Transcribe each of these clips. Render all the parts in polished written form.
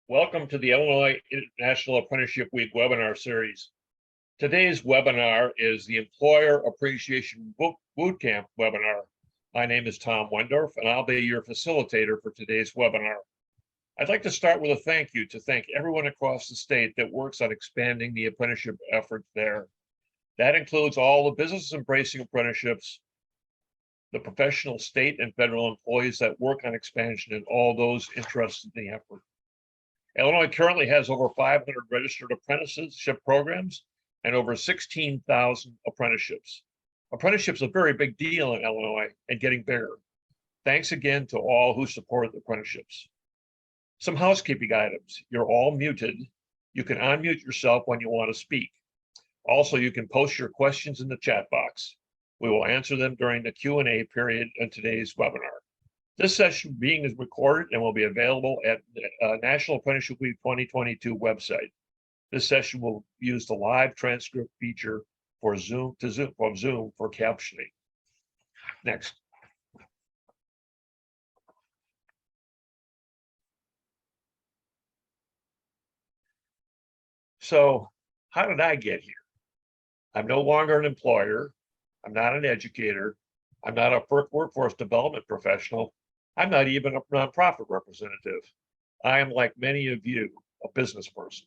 Welcome to the Illinois International Apprenticeship Week webinar series. Today's webinar is the Employer Appreciation Bootcamp webinar. My name is Tom Wendorf, and I'll be your facilitator for today's webinar. I'd like to start with a thank you to thank everyone across the state that works on expanding the apprenticeship effort there. That includes all the businesses embracing apprenticeships, the professional state and federal employees that work on expansion, and all those interested in the effort. Illinois currently has over 500 registered apprenticeship programs and over 16,000 apprenticeships. Apprenticeship's a very big deal in Illinois and getting bigger. Thanks again to all who support the apprenticeships. Some housekeeping items. You're all muted. You can unmute yourself when you want to speak. Also, you can post your questions in the chat box. We will answer them during the Q&A period in today's webinar. This session being recorded and will be available at the National Apprenticeship Week 2022 website. This session will use the live transcript feature for Zoom for captioning. Next. So, how did I get here? I'm no longer an employer. I'm not an educator. I'm not a workforce development professional. I'm not even a nonprofit representative. I am, like many of you, a business person.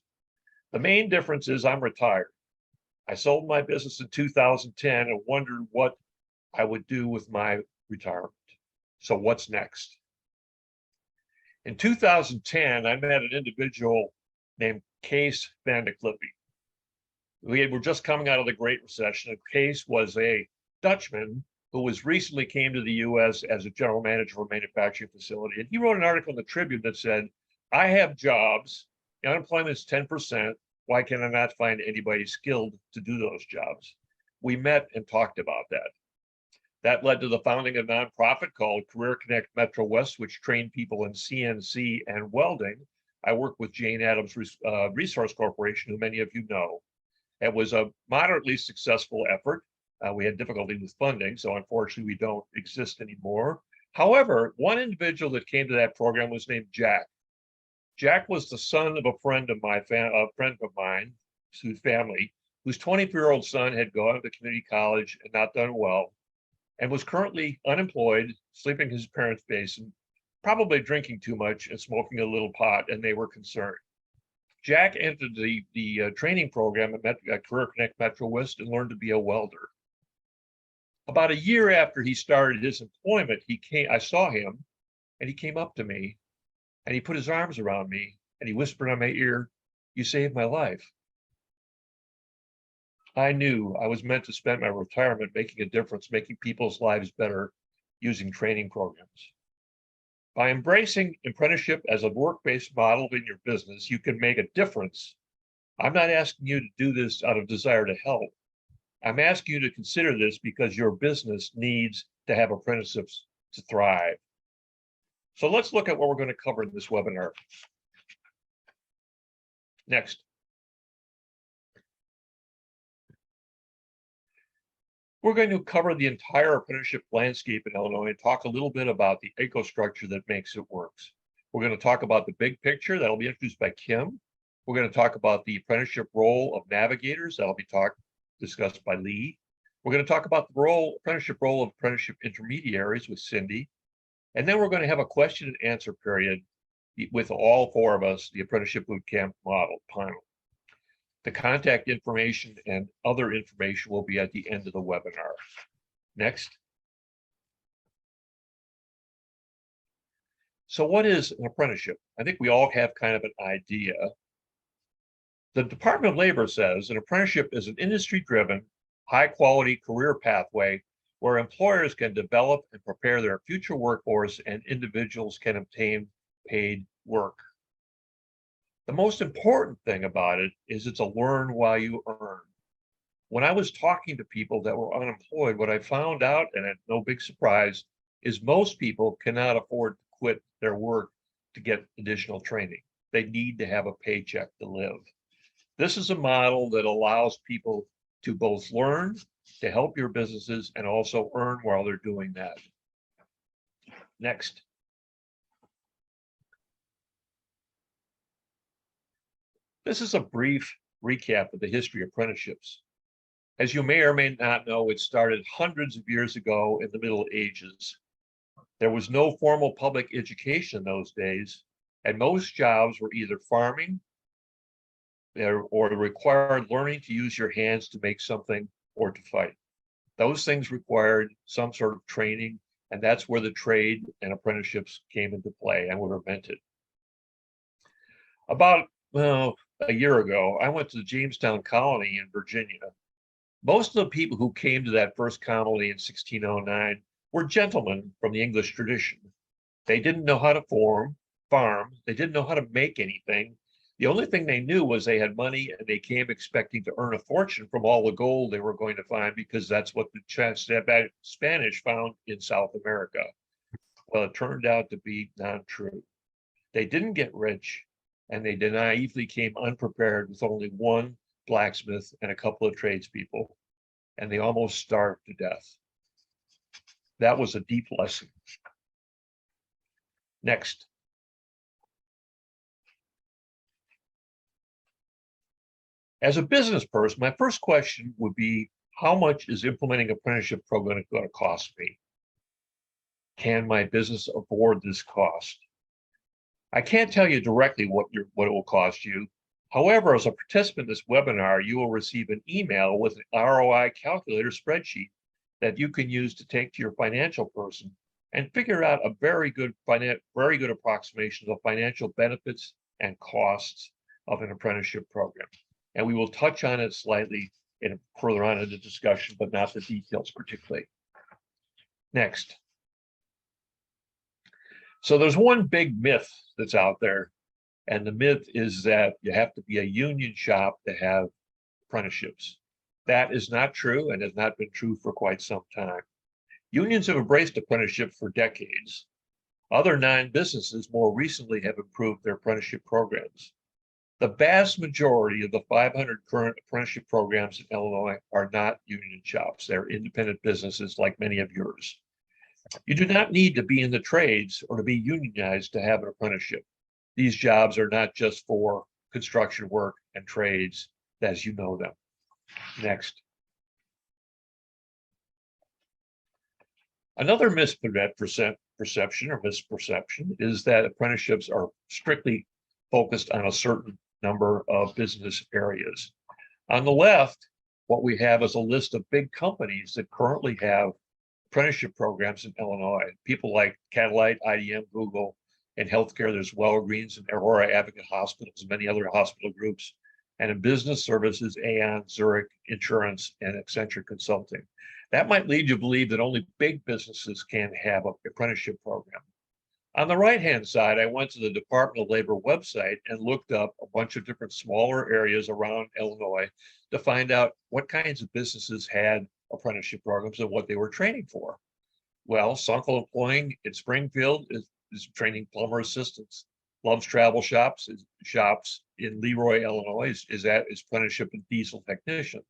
The main difference is I'm retired. I sold my business in 2010 and wondered what I would do with my retirement. So what's next? In 2010, I met an individual named Case Van de Clippy. We were just coming out of the Great Recession, and Case was a Dutchman who was recently came to the U.S. as a general manager for a manufacturing facility. And he wrote an article in the Tribune that said, I have jobs, the unemployment is 10%. Why can I not find anybody skilled to do those jobs? We met and talked about that. That led to the founding of a nonprofit called Career Connect Metro West, which trained people in CNC and welding. I work with Jane Addams Resource Corporation, who many of you know. It was a moderately successful effort. We had difficulty with funding, so unfortunately we don't exist anymore. However, one individual that came to that program was named Jack. Jack was the son of a friend of mine, whose family, whose 24-year-old son had gone to community college and not done well, and was currently unemployed, sleeping in his parents' basement, probably drinking too much and smoking a little pot, and they were concerned. Jack entered the training program at Career Connect Metro West and learned to be a welder. About a year after he started his employment, I saw him, and he came up to me, and he put his arms around me, and he whispered in my ear, "You saved my life." I knew I was meant to spend my retirement making a difference, making people's lives better using training programs. By embracing apprenticeship as a work-based model in your business, you can make a difference. I'm not asking you to do this out of desire to help. I'm asking you to consider this because your business needs to have apprenticeships to thrive. So let's look at what we're going to cover in this webinar. Next. We're going to cover the entire apprenticeship landscape in Illinois and talk a little bit about the ecostructure that makes it work. We're going to talk about the big picture. That'll be introduced by Kim. We're going to talk about the apprenticeship role of navigators. That'll be discussed by Lee. We're going to talk about the apprenticeship role of apprenticeship intermediaries with Cindy. And then we're going to have a question and answer period with all four of us, the Apprenticeship Bootcamp model panel. The contact information and other information will be at the end of the webinar. Next. So what is an apprenticeship? I think we all have kind of an idea. The Department of Labor says an apprenticeship is an industry-driven, high-quality career pathway where employers can develop and prepare their future workforce and individuals can obtain paid work. The most important thing about it is it's a learn while you earn. When I was talking to people that were unemployed, what I found out, and it's no big surprise, is most people cannot afford to quit their work to get additional training. They need to have a paycheck to live. This is a model that allows people to both learn, to help your businesses, and also earn while they're doing that. Next. This is a brief recap of the history of apprenticeships. As you may or may not know, it started hundreds of years ago in the Middle Ages. There was no formal public education in those days, and most jobs were either farming or required learning to use your hands to make something or to fight. Those things required some sort of training, and that's where the trade and apprenticeships came into play and were invented. About a year ago, I went to the Jamestown colony in Virginia. Most of the people who came to that first colony in 1609 were gentlemen from the English tradition. They didn't know how to farm. They didn't know how to make anything. The only thing they knew was they had money, and they came expecting to earn a fortune from all the gold they were going to find, because that's what the Spanish found in South America. Well, it turned out to be not true. They didn't get rich, and they naively came unprepared with only one blacksmith and a couple of tradespeople, and they almost starved to death. That was a deep lesson. Next. As a business person, my first question would be, how much is implementing an apprenticeship program going to cost me? Can my business afford this cost? I can't tell you directly what it will cost you. However, as a participant in this webinar, you will receive an email with an ROI calculator spreadsheet that you can use to take to your financial person and figure out a very good approximation of financial benefits and costs of an apprenticeship program. And we will touch on it slightly further on in the discussion, but not the details particularly. Next. So there's one big myth that's out there, and the myth is that you have to be a union shop to have apprenticeships. That is not true, and has not been true for quite some time. Unions have embraced apprenticeship for decades. Other non-businesses more recently have improved their apprenticeship programs. The vast majority of the 500 current apprenticeship programs in Illinois are not union shops. They're independent businesses like many of yours. You do not need to be in the trades or to be unionized to have an apprenticeship. These jobs are not just for construction work and trades as you know them. Next. Another misperception is that apprenticeships are strictly focused on a certain number of business areas. On the left, what we have is a list of big companies that currently have apprenticeship programs in Illinois. People like Catalyte, IDM, Google. In healthcare, there's Walgreens and Aurora Advocate Hospitals and many other hospital groups. And in business services, Aon, Zurich, Insurance, and Accenture Consulting. That might lead you to believe that only big businesses can have an apprenticeship program. On the right-hand side, I went to the Department of Labor website and looked up a bunch of different smaller areas around Illinois to find out what kinds of businesses had apprenticeship programs and what they were training for. Well, Sunkel Employing in Springfield is training plumber assistants. Love's Travel Shops in Leroy, Illinois is apprenticeship and diesel technician.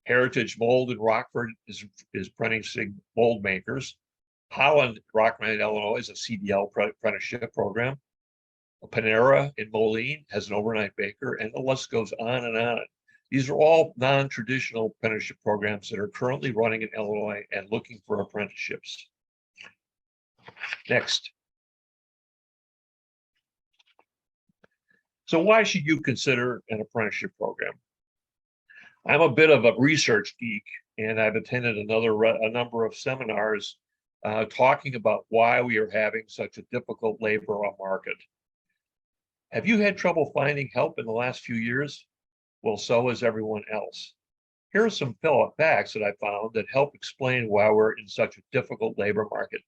Heritage Mold in Rockford is apprenticing mold makers. Holland, Rockland, Illinois is a CDL apprenticeship program. Panera in Moline has an overnight baker, and the list goes on and on. These are all non-traditional apprenticeship programs that are currently running in Illinois and looking for apprenticeships. Next. So why should you consider an apprenticeship program? I'm a bit of a research geek, and I've attended a number of seminars talking about why we are having such a difficult labor market. Have you had trouble finding help in the last few years? Well, so has everyone else. Here are some facts that I found that help explain why we're in such a difficult labor market.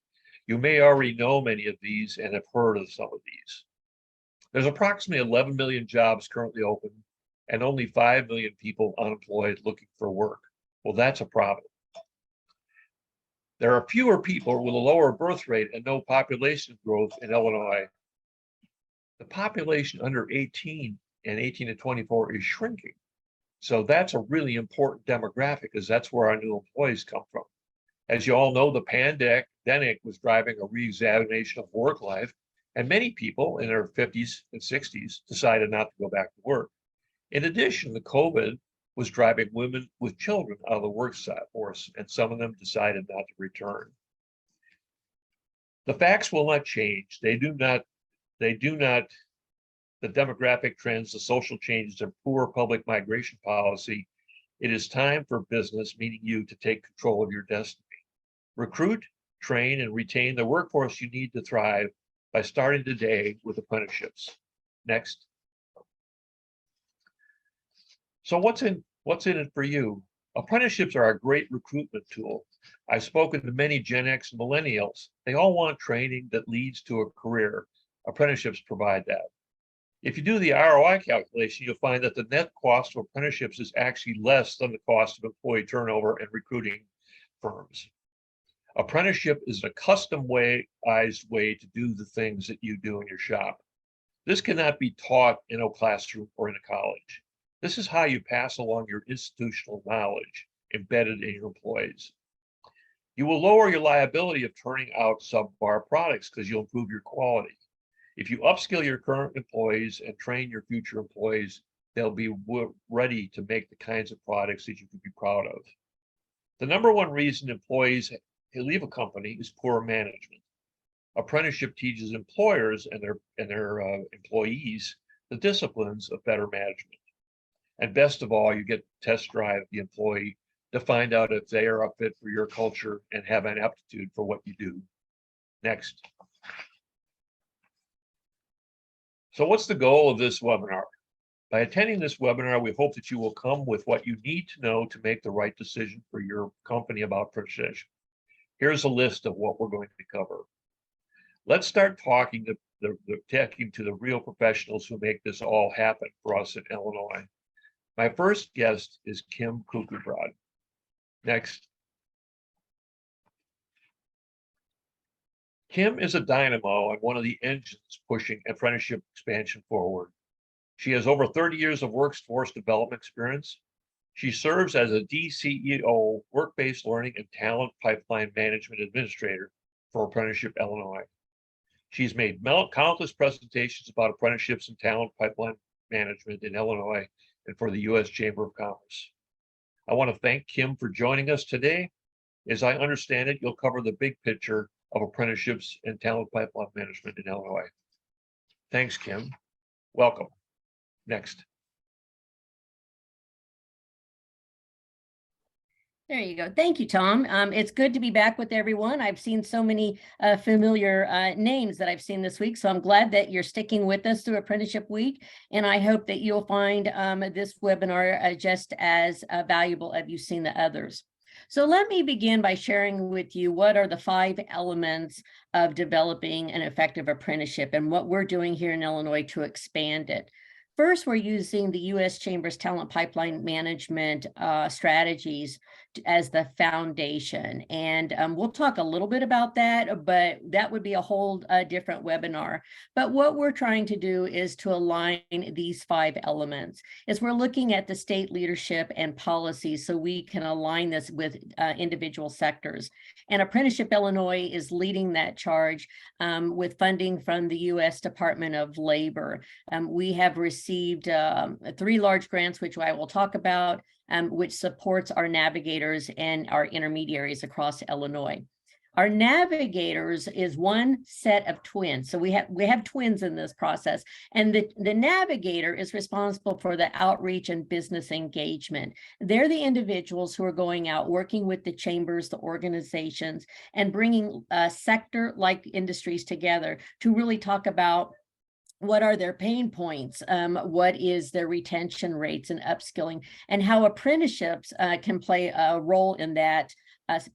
You may already know many of these and have heard of some of these. There's approximately 11 million jobs currently open and only 5 million people unemployed looking for work. Well, that's a problem. There are fewer people with a lower birth rate and no population growth in Illinois. The population under 18 and 18 to 24 is shrinking. So that's a really important demographic, because that's where our new employees come from. As you all know, the pandemic was driving a re-examination of work life, and many people in their 50s and 60s decided not to go back to work. In addition, the COVID was driving women with children out of the workforce, and some of them decided not to return. The facts will not change. They do not. The demographic trends, the social changes, and poor public migration policy. It is time for business, meaning you, to take control of your destiny. Recruit, train, and retain the workforce you need to thrive by starting today with apprenticeships. Next. So what's in it for you? Apprenticeships are a great recruitment tool. I've spoken to many Gen X and millennials. They all want training that leads to a career. Apprenticeships provide that. If you do the ROI calculation, you'll find that the net cost of apprenticeships is actually less than the cost of employee turnover and recruiting firms. Apprenticeship is a customized way to do the things that you do in your shop. This cannot be taught in a classroom or in a college. This is how you pass along your institutional knowledge embedded in your employees. You will lower your liability of turning out subpar products because you'll improve your quality. If you upskill your current employees and train your future employees, they'll be ready to make the kinds of products that you can be proud of. The number one reason employees leave a company is poor management. Apprenticeship teaches employers and their employees the disciplines of better management. And best of all, you get to test drive the employee to find out if they are a fit for your culture and have an aptitude for what you do. Next. So what's the goal of this webinar? By attending this webinar, we hope that you will come with what you need to know to make the right decision for your company about apprenticeship. Here's a list of what we're going to cover. Let's start talking to the real professionals who make this all happen for us in Illinois. My first guest is Kim Kuchenbrod. Next. Kim is a dynamo and one of the engines pushing apprenticeship expansion forward. She has over 30 years of workforce development experience. She serves as a DCEO, Work-Based Learning and Talent Pipeline Management Administrator for Apprenticeship Illinois. She's made countless presentations about apprenticeships and talent pipeline management in Illinois and for the U.S. Chamber of Commerce. I want to thank Kim for joining us today. As I understand it, you'll cover the big picture of apprenticeships and talent pipeline management in Illinois. Thanks, Kim. Welcome. Next. There you go. Thank you, Tom. It's good to be back with everyone. I've seen so many familiar names that I've seen this week, so I'm glad that you're sticking with us through Apprenticeship Week, and I hope that you'll find this webinar just as valuable as you've seen the others. So let me begin by sharing with you what are the 5 elements of developing an effective apprenticeship and what we're doing here in Illinois to expand it. First, we're using the U.S. Chamber's Talent Pipeline Management strategies as the foundation. And we'll talk a little bit about that, but that would be a whole different webinar. But what we're trying to do is to align these 5 elements. As we're looking at the state leadership and policies so we can align this with individual sectors. And Apprenticeship Illinois is leading that charge with funding from the U.S. Department of Labor. We have received 3 large grants, which I will talk about, which supports our navigators and our intermediaries across Illinois. Our navigators is one set of twins. So we have twins in this process, and the navigator is responsible for the outreach and business engagement. They're the individuals who are going out, working with the chambers, the organizations, and bringing sector-like industries together to really talk about what are their pain points, what is their retention rates and upskilling, and how apprenticeships can play a role in that,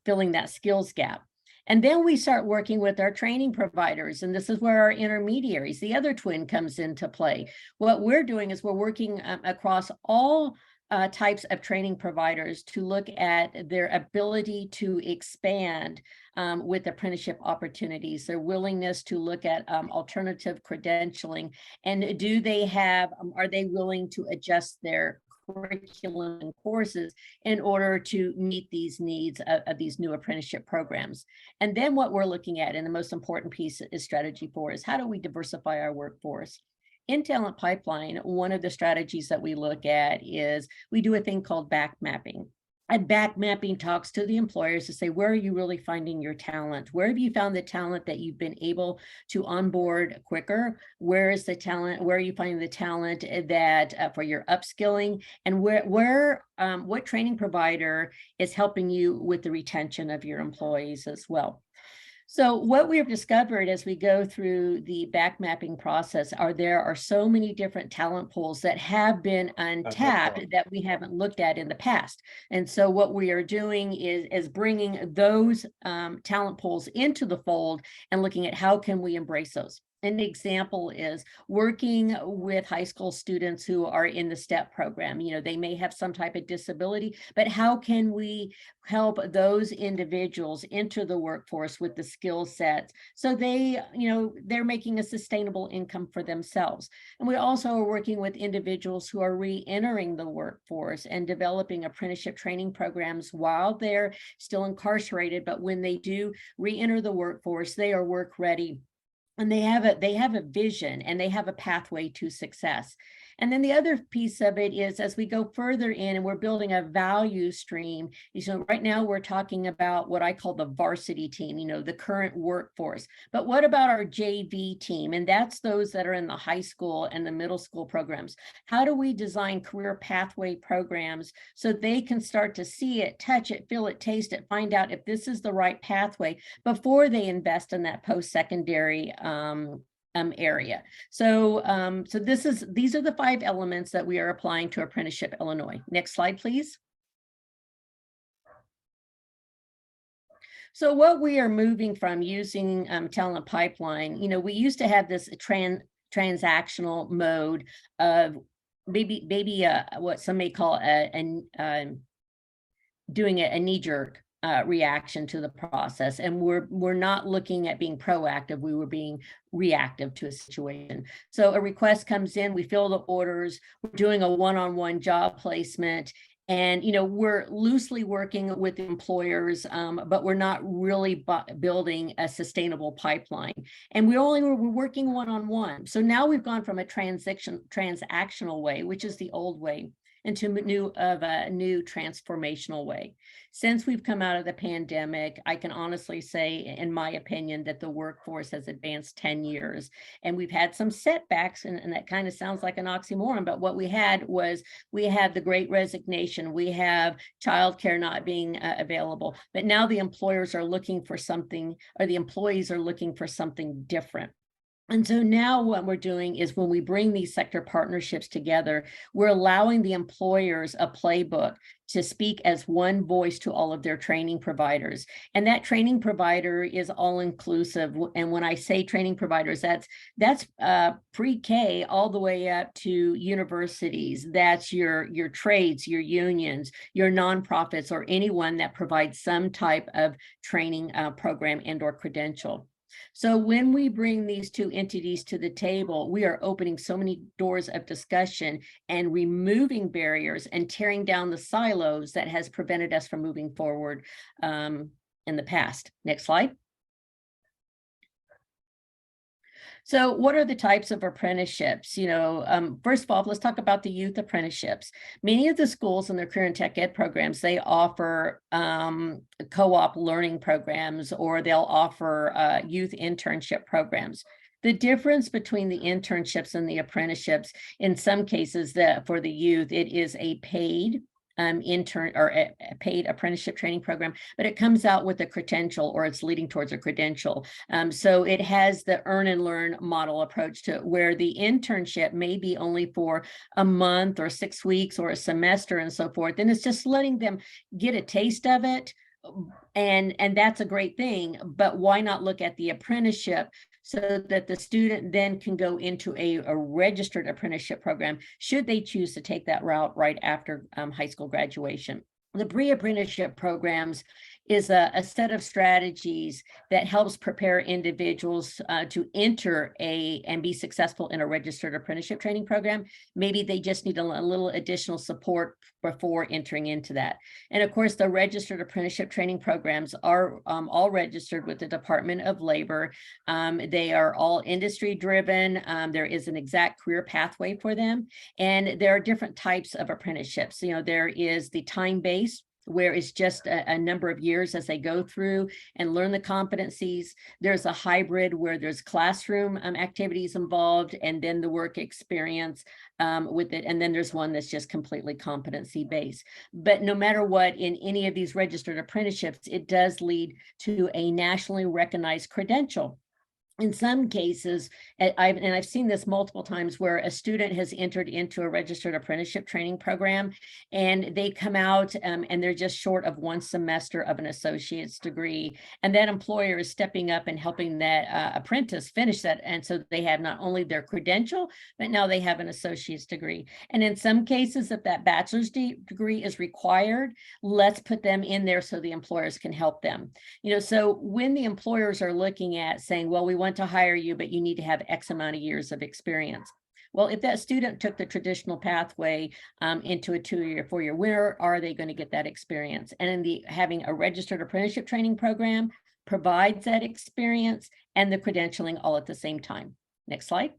filling that skills gap. And then we start working with our training providers, and this is where our intermediaries, the other twin, comes into play. What we're doing is we're working across all types of training providers to look at their ability to expand with apprenticeship opportunities, their willingness to look at alternative credentialing, and are they willing to adjust their curriculum and courses in order to meet these needs of these new apprenticeship programs. And then what we're looking at, and the most important piece is strategy 4, is how do we diversify our workforce? in talent pipeline, one of the strategies that we look at is we do a thing called back mapping. And back mapping talks to the employers to say, where are you really finding your talent? Where have you found the talent that you've been able to onboard quicker? Where is the talent? Where are you finding the talent that for your upskilling? And what training provider is helping you with the retention of your employees as well? So what we have discovered as we go through the back mapping process there are so many different talent pools that have been untapped that we haven't looked at in the past. And so what we are doing is bringing those talent pools into the fold and looking at how can we embrace those. An example is working with high school students who are in the STEP program. You know, they may have some type of disability, but how can we help those individuals enter the workforce with the skill sets so they, you know, they're making a sustainable income for themselves. And we also are working with individuals who are re-entering the workforce and developing apprenticeship training programs while they're still incarcerated, but when they do re-enter the workforce, they are work ready. And they have a vision and they have a pathway to success. And then the other piece of it is as we go further in and we're building a value stream, so right now we're talking about what I call the varsity team, you know, the current workforce. But what about our JV team? And that's those that are in the high school and the middle school programs. How do we design career pathway programs so they can start to see it, touch it, feel it, taste it, find out if this is the right pathway before they invest in that post-secondary area. So these are the 5 elements that we are applying to Apprenticeship Illinois. Next slide, please. So what we are moving from using talent pipeline, you know, we used to have this transactional mode of maybe what some may call doing a knee-jerk reaction to the process, and we're not looking at being proactive. We were being reactive to a situation. So a request comes in, we fill the orders, we're doing a one-on-one job placement, and you know we're loosely working with employers, but we're not really building a sustainable pipeline. And we're working one-on-one. So now we've gone from a transactional way, which is the old way, into a new transformational way. Since we've come out of the pandemic, I can honestly say, in my opinion, that the workforce has advanced 10 years. And we've had some setbacks, and that kind of sounds like an oxymoron, but what we had the Great Resignation, we have childcare not being available, but now the employers are looking for something, or the employees are looking for something different. And so now what we're doing is when we bring these sector partnerships together, we're allowing the employers a playbook to speak as one voice to all of their training providers. And that training provider is all inclusive. And when I say training providers, that's pre-K all the way up to universities. That's your trades, your unions, your nonprofits, or anyone that provides some type of training program and or credential. So when we bring these 2 entities to the table, we are opening so many doors of discussion and removing barriers and tearing down the silos that has prevented us from moving forward in the past. Next slide. So what are the types of apprenticeships? You know, first of all, let's talk about the youth apprenticeships. Many of the schools in their career and tech ed programs, they offer co-op learning programs, or they'll offer youth internship programs. The difference between the internships and the apprenticeships, in some cases, for the youth, it is a paid intern or a paid apprenticeship training program, but it comes out with a credential, or it's leading towards a credential. So it has the earn and learn model approach to where the internship may be only for a month or 6 weeks or a semester and so forth. And it's just letting them get a taste of it. And that's a great thing, but why not look at the apprenticeship so that the student then can go into a registered apprenticeship program should they choose to take that route right after high school graduation. The pre-apprenticeship programs is a set of strategies that helps prepare individuals to enter and be successful in a registered apprenticeship training program. Maybe they just need a little additional support before entering into that. And of course, the registered apprenticeship training programs are all registered with the Department of Labor. They are all industry driven. There is an exact career pathway for them. And there are different types of apprenticeships. You know, there is the time-based, where it's just a number of years as they go through and learn the competencies. There's a hybrid where there's classroom activities involved and then the work experience with it. And then there's one that's just completely competency based. But no matter what, in any of these registered apprenticeships, it does lead to a nationally recognized credential. In some cases, I've seen this multiple times, where a student has entered into a registered apprenticeship training program and they come out and they're just short of one semester of an associate's degree. And that employer is stepping up and helping that apprentice finish that. And so they have not only their credential, but now they have an associate's degree. And in some cases, if that bachelor's degree is required, let's put them in there so the employers can help them. You know, so when the employers are looking at saying, well, we want to hire you, but you need to have X amount of years of experience. Well, if that student took the traditional pathway into a 2-year, 4-year, where are they going to get that experience? And in having a registered apprenticeship training program provides that experience and the credentialing all at the same time. Next slide.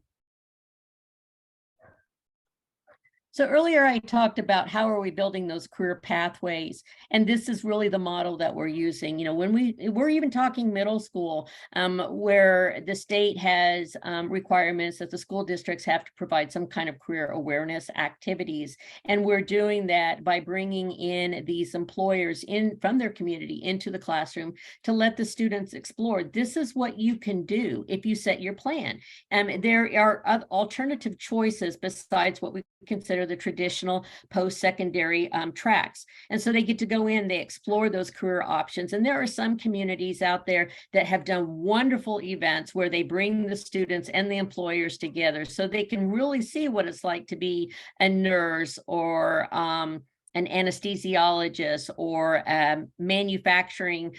So earlier I talked about how are we building those career pathways, and this is really the model that we're using. You know, when we're even talking middle school, where the state has requirements that the school districts have to provide some kind of career awareness activities, and we're doing that by bringing in these employers in from their community into the classroom to let the students explore. This is what you can do if you set your plan. There are alternative choices besides what we consider the traditional post-secondary tracks. And so they get to go in, they explore those career options. And there are some communities out there that have done wonderful events where they bring the students and the employers together so they can really see what it's like to be a nurse or an anesthesiologist or a manufacturing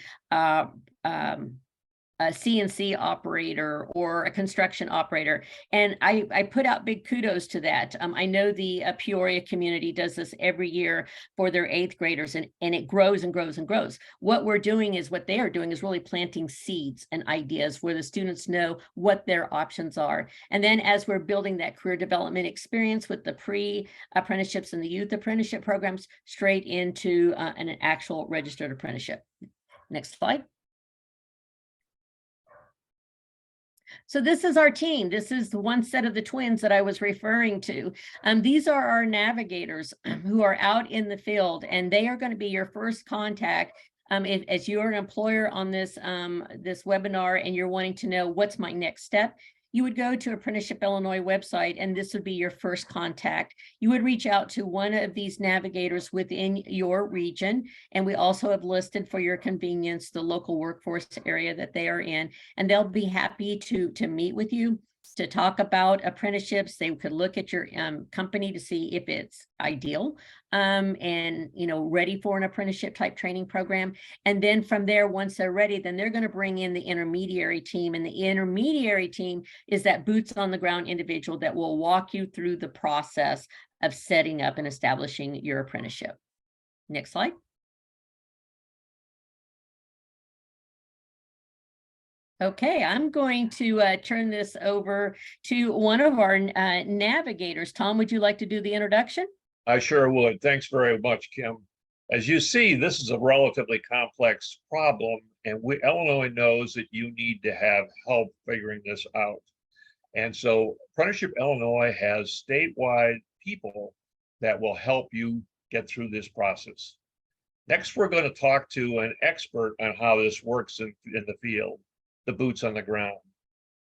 a CNC operator or a construction operator. And I put out big kudos to that. I know the Peoria community does this every year for their 8th graders, and it grows and grows and grows. What we're doing is, what they are doing is really planting seeds and ideas where the students know what their options are. And then as we're building that career development experience with the pre-apprenticeships and the youth apprenticeship programs, straight into an actual registered apprenticeship. Next slide. So this is our team. This is the one set of the twins that I was referring to. These are our navigators who are out in the field, and they are going to be your first contact. As you're an employer on this webinar and you're wanting to know what's my next step, you would go to Apprenticeship Illinois website, and this would be your first contact. You would reach out to one of these navigators within your region, and we also have listed for your convenience the local workforce area that they are in, and they'll be happy to meet with you to talk about apprenticeships. They could look at your company to see if it's ideal and ready for an apprenticeship type training program. And then from there, once they're ready, then they're going to bring in the intermediary team. And the intermediary team is that boots on the ground individual that will walk you through the process of setting up and establishing your apprenticeship. Next slide. Okay, I'm going to turn this over to one of our navigators. Tom, would you like to do the introduction? I sure would. Thanks very much, Kim. As you see, this is a relatively complex problem, and Illinois knows that you need to have help figuring this out. And so Apprenticeship Illinois has statewide people that will help you get through this process. Next, we're going to talk to an expert on how this works in the field. The boots on the ground.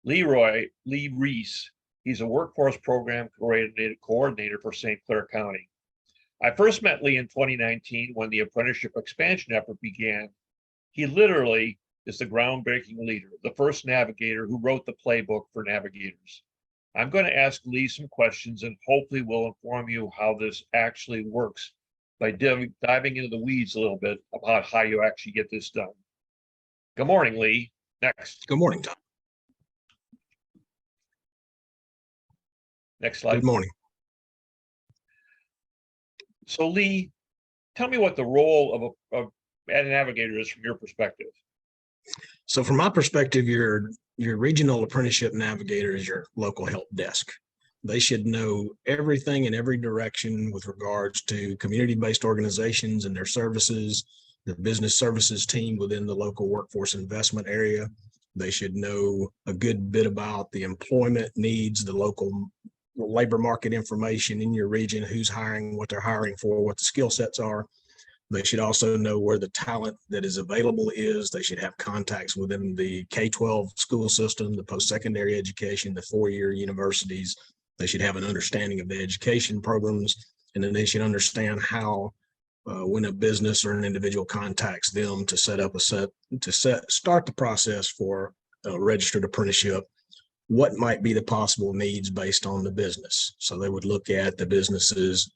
Lee Reese, he's a workforce program coordinator for St. Clair County. I first met Lee in 2019 when the apprenticeship expansion effort began. He literally is the groundbreaking leader, the first navigator who wrote the playbook for navigators. I'm going to ask Lee some questions and hopefully will inform you how this actually works by diving into the weeds a little bit about how you actually get this done. Good morning, Lee. Next. Good morning, Tom. Next slide. Good morning. So Lee, tell me what the role of a navigator is from your perspective. So from my perspective, your regional apprenticeship navigator is your local help desk. They should know everything in every direction with regards to community-based organizations and their services, the business services team within the local workforce investment area. They should know a good bit about the employment needs, the local labor market information in your region, who's hiring, what they're hiring for, what the skill sets are. They should also know where the talent that is available is. They should have contacts within the K-12 school system, the post-secondary education, the four-year universities. They should have an understanding of the education programs, and then they should understand how when a business or an individual contacts them to start the process for a registered apprenticeship, what might be the possible needs based on the business. So they would look at the business's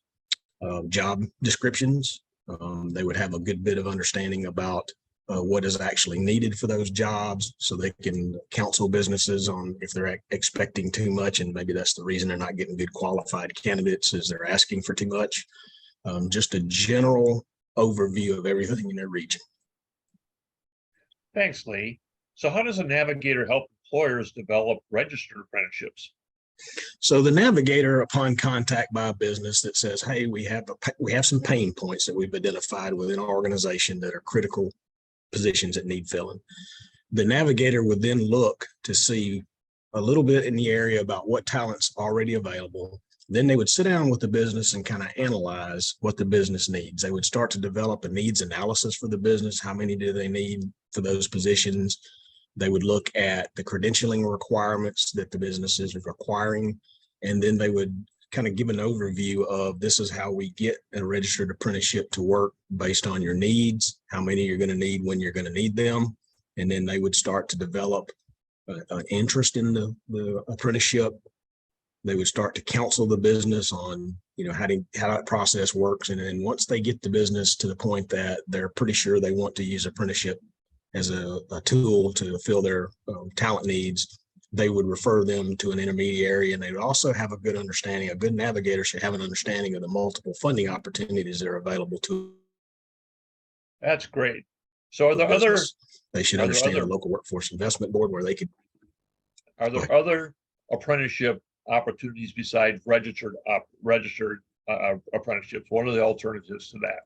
job descriptions. They would have a good bit of understanding about what is actually needed for those jobs, so they can counsel businesses on if they're expecting too much, and maybe that's the reason they're not getting good qualified candidates, is they're asking for too much. Just a general overview of everything in their region. Thanks, Lee. So how does a navigator help employers develop registered apprenticeships? So the navigator, upon contact by a business that says, hey, we have some pain points that we've identified within our organization that are critical positions that need filling. The navigator would then look to see a little bit in the area about what talent's already available. Then they would sit down with the business and kind of analyze what the business needs. They would start to develop a needs analysis for the business. How many do they need for those positions? They would look at the credentialing requirements that the business is requiring. And then they would kind of give an overview of, this is how we get a registered apprenticeship to work based on your needs, how many you're going to need, when you're going to need them. And then they would start to develop an interest in the apprenticeship. They would start to counsel the business on, how that process works. And then once they get the business to the point that they're pretty sure they want to use apprenticeship as a tool to fill their talent needs, they would refer them to an intermediary. And they would also have a good understanding. A good navigator should have an understanding of the multiple funding opportunities that are available to. That's great. So are there other? They should understand the local workforce investment board where they could. Are there other apprenticeship opportunities besides registered apprenticeships? What are the alternatives to that?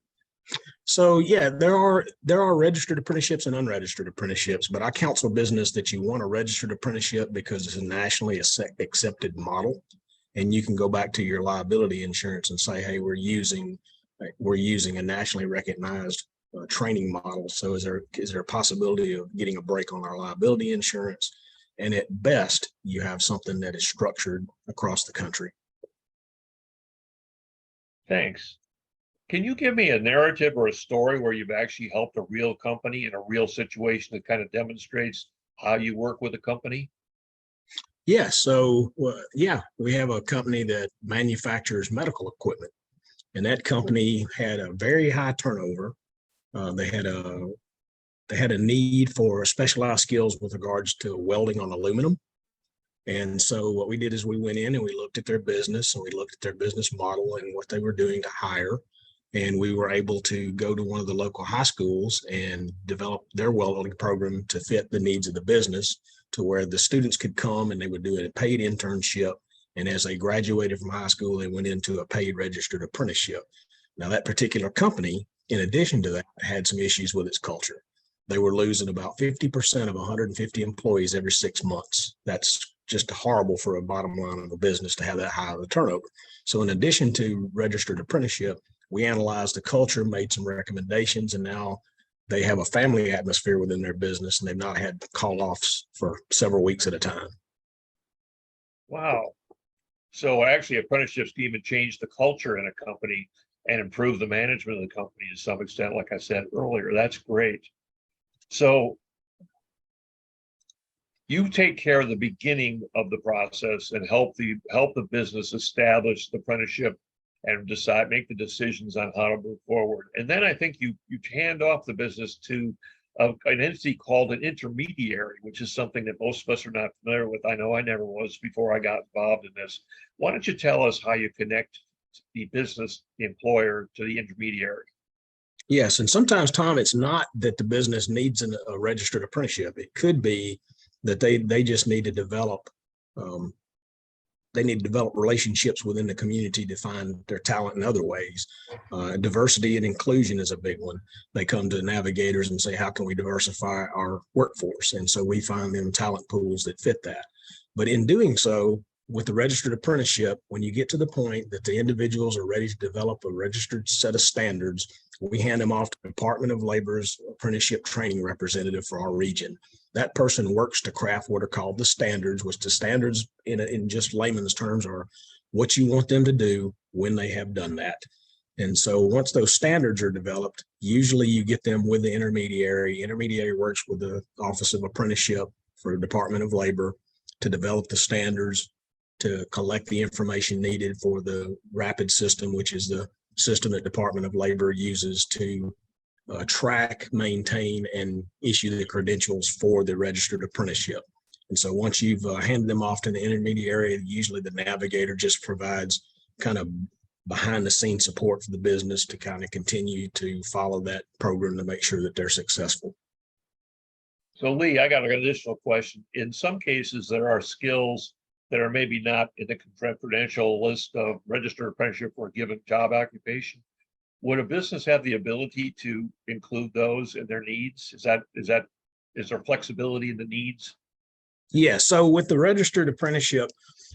So yeah, there are registered apprenticeships and unregistered apprenticeships, but I counsel business that you want a registered apprenticeship because it's a nationally accepted model, and you can go back to your liability insurance and say, hey, we're using a nationally recognized training model. So is there a possibility of getting a break on our liability insurance? And at best, you have something that is structured across the country. Thanks. Can you give me a narrative or a story where you've actually helped a real company in a real situation that kind of demonstrates how you work with a company? Yeah. So, we have a company that manufactures medical equipment, and that company had a very high turnover. They had a need for specialized skills with regards to welding on aluminum. And so what we did is we went in and we looked at their business, and we looked at their business model and what they were doing to hire. And we were able to go to one of the local high schools and develop their welding program to fit the needs of the business, to where the students could come and they would do a paid internship. And as they graduated from high school, they went into a paid registered apprenticeship. Now, that particular company, in addition to that, had some issues with its culture. They were losing about 50% of 150 employees every 6 months. That's just horrible for a bottom line of a business to have that high of a turnover. So in addition to registered apprenticeship, we analyzed the culture, made some recommendations, and now they have a family atmosphere within their business, and they've not had call-offs for several weeks at a time. Wow. So actually, apprenticeships can even change the culture in a company and improve the management of the company to some extent, like I said earlier. That's great. So you take care of the beginning of the process and help the business establish the apprenticeship and make the decisions on how to move forward. And then I think you hand off the business to an entity called an intermediary, which is something that most of us are not familiar with. I know I never was before I got involved in this. Why don't you tell us how you connect the business, the employer, to the intermediary? Yes, and sometimes, Tom, it's not that the business needs a registered apprenticeship. It could be that they just need to develop relationships within the community to find their talent in other ways. Diversity and inclusion is a big one. They come to navigators and say, how can we diversify our workforce? And so we find them talent pools that fit that. But in doing so, with the registered apprenticeship, when you get to the point that the individuals are ready to develop a registered set of standards, we hand them off to the Department of Labor's apprenticeship training representative for our region. That person works to craft what are called the standards, which the standards in just layman's terms are what you want them to do when they have done that. And so once those standards are developed, usually you get them with the intermediary. Intermediary works with the Office of Apprenticeship for the Department of Labor to develop the standards, to collect the information needed for the RAPID system, which is the system that Department of Labor uses to track, maintain, and issue the credentials for the registered apprenticeship. And so once you've handed them off to the intermediary, usually the navigator just provides kind of behind the scenes support for the business to kind of continue to follow that program to make sure that they're successful. So Lee, I got an additional question. In some cases, there are skills that are maybe not in the credential list of registered apprenticeship for a given job occupation. Would a business have the ability to include those in their needs? Is there flexibility in the needs? Yeah, so with the registered apprenticeship,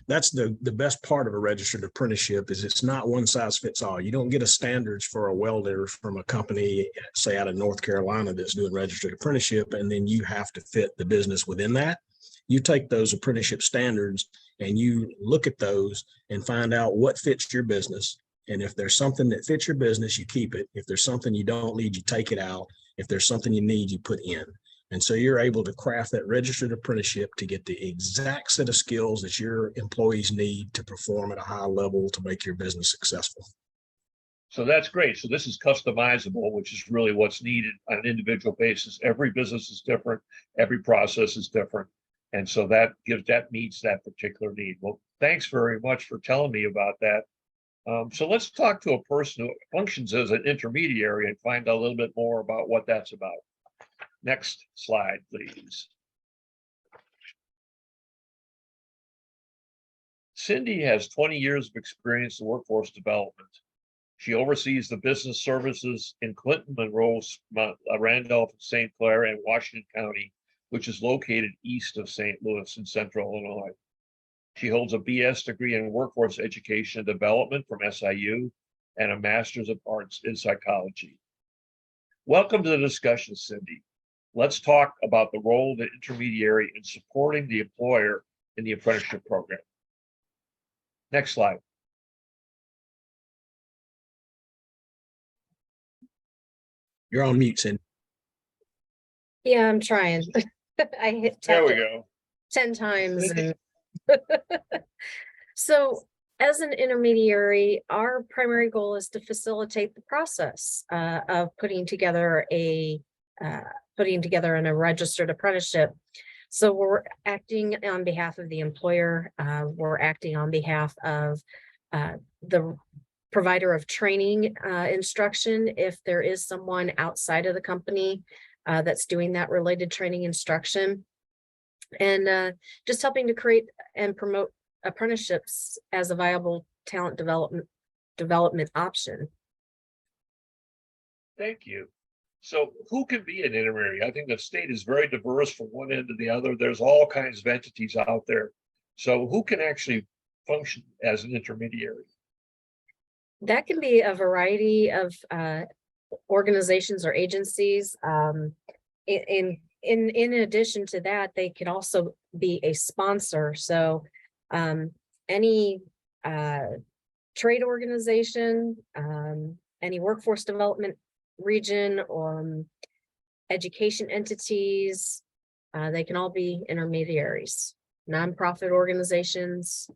that's the best part of a registered apprenticeship is it's not one size fits all. You don't get a standards for a welder from a company, say out of North Carolina, that's doing registered apprenticeship, and then you have to fit the business within that. You take those apprenticeship standards and you look at those and find out what fits your business. And if there's something that fits your business, you keep it. If there's something you don't need, you take it out. If there's something you need, you put in. And so you're able to craft that registered apprenticeship to get the exact set of skills that your employees need to perform at a high level to make your business successful. So that's great. So this is customizable, which is really what's needed on an individual basis. Every business is different. Every process is different. And so that meets that particular need. Well, thanks very much for telling me about that. So let's talk to a person who functions as an intermediary and find out a little bit more about what that's about. Next slide, please. Cindy has 20 years of experience in workforce development. She oversees the business services in Clinton, Monroe, Randolph, St. Clair, and Washington County, which is located east of St. Louis in central Illinois. She holds a BS degree in workforce education and development from SIU and a master's of arts in psychology. Welcome to the discussion, Cindy. Let's talk about the role of the intermediary in supporting the employer in the apprenticeship program. Next slide. You're on mute, Cindy. Yeah, I'm trying. I hit There we go. 10 times. And so as an intermediary, our primary goal is to facilitate the process of putting together a registered apprenticeship. So we're acting on behalf of the employer. We're acting on behalf of the provider of training instruction. If there is someone outside of the company that's doing that related training instruction, and just helping to create and promote apprenticeships as a viable talent development option. Thank you. So who can be an intermediary? I think the state is very diverse from one end to the other. There's all kinds of entities out there. So who can actually function as an intermediary? That can be a variety of organizations or agencies. In addition to that, they could also be a sponsor. So any trade organization, any workforce development region, or education entities, they can all be intermediaries, nonprofit organizations.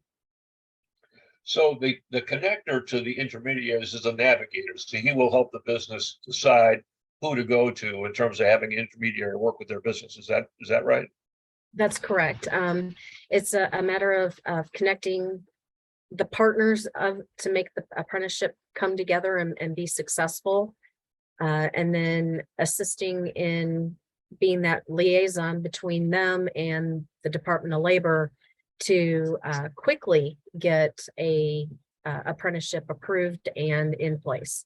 So the connector to the intermediaries is a navigator. So he will help the business decide who to go to in terms of having an intermediary work with their business. Is that right? That's correct. It's a matter of connecting the partners to make the apprenticeship come together and be successful. And then assisting in being that liaison between them and the Department of Labor to quickly get a apprenticeship approved and in place.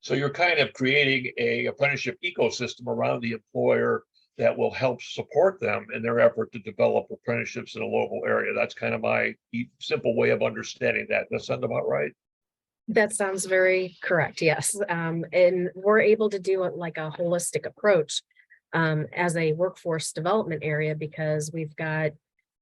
So you're kind of creating a apprenticeship ecosystem around the employer that will help support them in their effort to develop apprenticeships in a local area. That's kind of my simple way of understanding that. Does that sound about right? That sounds very correct. Yes. And we're able to do it like a holistic approach as a workforce development area, because we've got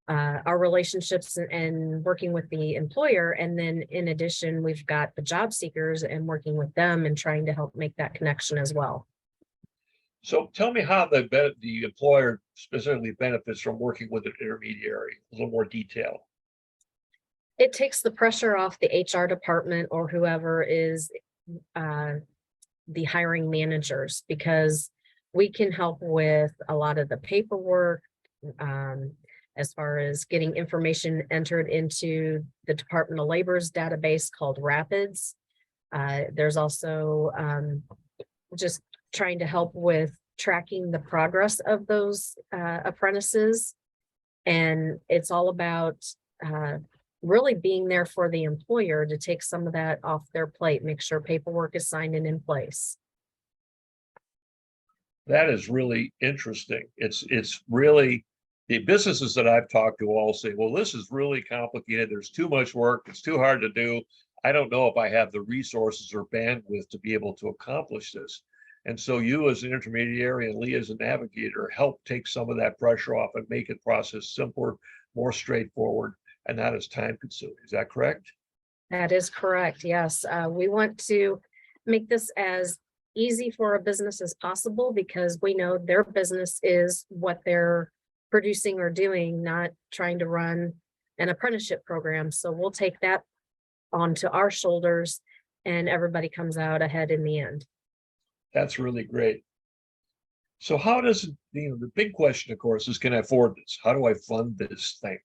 our relationships and working with the employer. And then in addition, we've got the job seekers and working with them and trying to help make that connection as well. So tell me how the employer specifically benefits from working with an intermediary, a little more detail. It takes the pressure off the HR department or whoever is the hiring managers, because we can help with a lot of the paperwork as far as getting information entered into the Department of Labor's database called Rapids. There's also just trying to help with tracking the progress of those apprentices. And it's all about really being there for the employer to take some of that off their plate, make sure paperwork is signed and in place. That is really interesting. It's really, the businesses that I've talked to all say, well, this is really complicated. There's too much work. It's too hard to do. I don't know if I have the resources or bandwidth to be able to accomplish this. And so you as an intermediary and Lee as a navigator help take some of that pressure off and make it process simpler, more straightforward, and not as time consuming. Is that correct? That is correct. Yes. We want to make this as easy for a business as possible, because we know their business is what they're producing or doing, not trying to run an apprenticeship program. So we'll take that onto our shoulders and everybody comes out ahead in the end. That's really great. So how does, the big question, of course, is can I afford this? How do I fund this thing?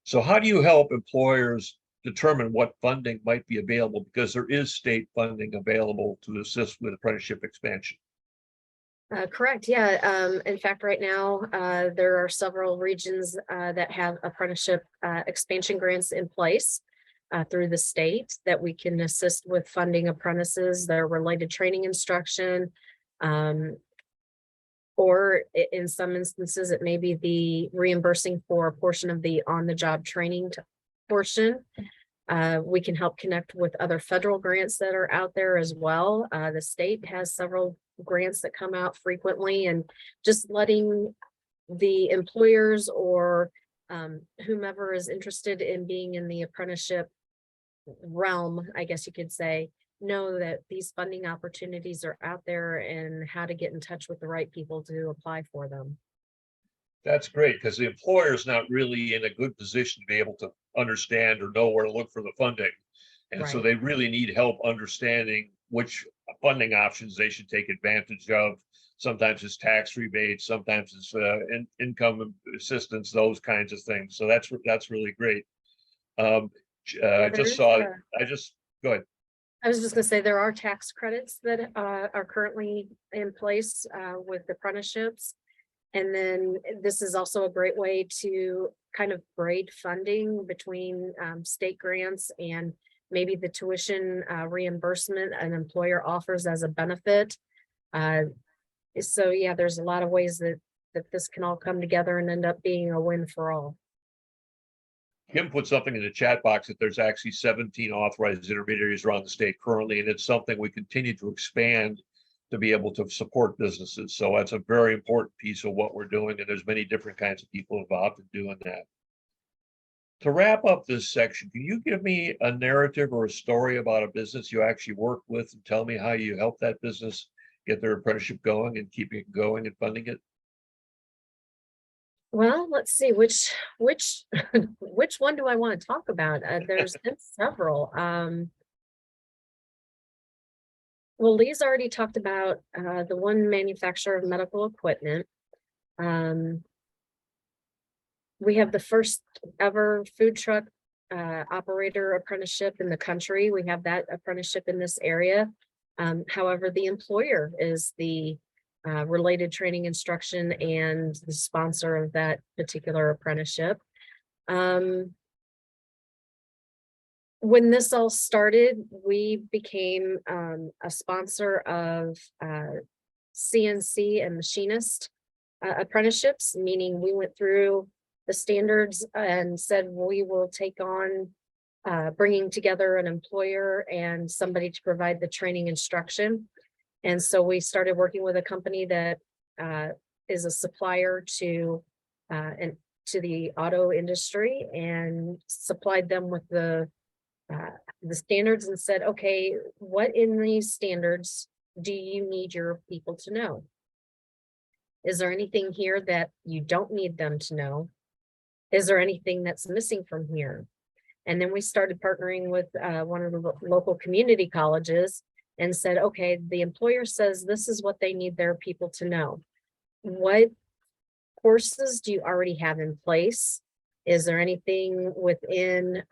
So how do you help employers determine what funding might be available? Because there is state funding available to assist with apprenticeship expansion. Correct. Yeah. In fact, right now, there are several regions that have apprenticeship expansion grants in place through the state that we can assist with funding apprentices, their related training instruction, or in some instances, it may be the reimbursing for a portion of the on-the-job training portion. We can help connect with other federal grants that are out there as well. The state has several grants that come out frequently, and just letting the employers or whomever is interested in being in the apprenticeship realm, I guess you could say, know that these funding opportunities are out there and how to get in touch with the right people to apply for them. That's great, because the employer is not really in a good position to be able to understand or know where to look for the funding. And so Right. they really need help understanding which funding options they should take advantage of. Sometimes it's tax rebates, sometimes it's income assistance, those kinds of things. So that's really great. I just saw, go ahead. I was just going to say there are tax credits that are currently in place with apprenticeships. And then this is also a great way to kind of braid funding between state grants and maybe the tuition reimbursement an employer offers as a benefit. So yeah, there's a lot of ways that this can all come together and end up being a win for all. Kim put something in the chat box that there's actually 17 authorized intermediaries around the state currently, and it's something we continue to expand to be able to support businesses. So that's a very important piece of what we're doing, and there's many different kinds of people involved in doing that. To wrap up this section, can you give me a narrative or a story about a business you actually work with and tell me how you help that business get their apprenticeship going and keeping it going and funding it? Well, let's see, which which one do I want to talk about? There's been several. Well, Lee's already talked about the one manufacturer of medical equipment. We have the first ever food truck operator apprenticeship in the country. We have that apprenticeship in this area. However, the employer is the related training instruction and the sponsor of that particular apprenticeship. When this all started, we became a sponsor of CNC and machinist apprenticeships, meaning we went through the standards and said we will take on bringing together an employer and somebody to provide the training instruction. And so we started working with a company that is a supplier to the auto industry, and supplied them with the standards and said, okay, what in these standards do you need your people to know? Is there anything here that you don't need them to know? Is there anything that's missing from here? And then we started partnering with one of the local community colleges and said, okay, the employer says this is what they need their people to know. What courses do you already have in place? Is there anything within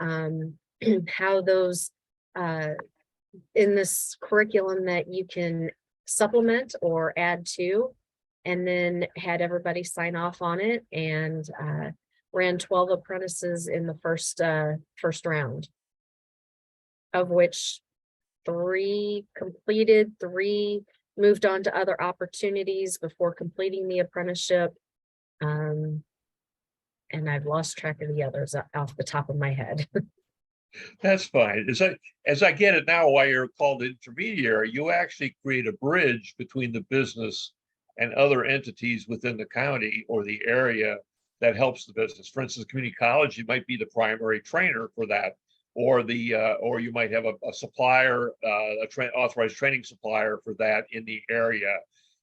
how those in this curriculum that you can supplement or add to? And then had everybody sign off on it, and ran 12 apprentices in the first round, of which 3 completed, 3 moved on to other opportunities before completing the apprenticeship. And I've lost track of the others off the top of my head. That's fine. As I get it now, why you're called intermediary, you actually create a bridge between the business and other entities within the county or the area that helps the business. For instance, community college, you might be the primary trainer for that, or or you might have a supplier, authorized training supplier for that in the area.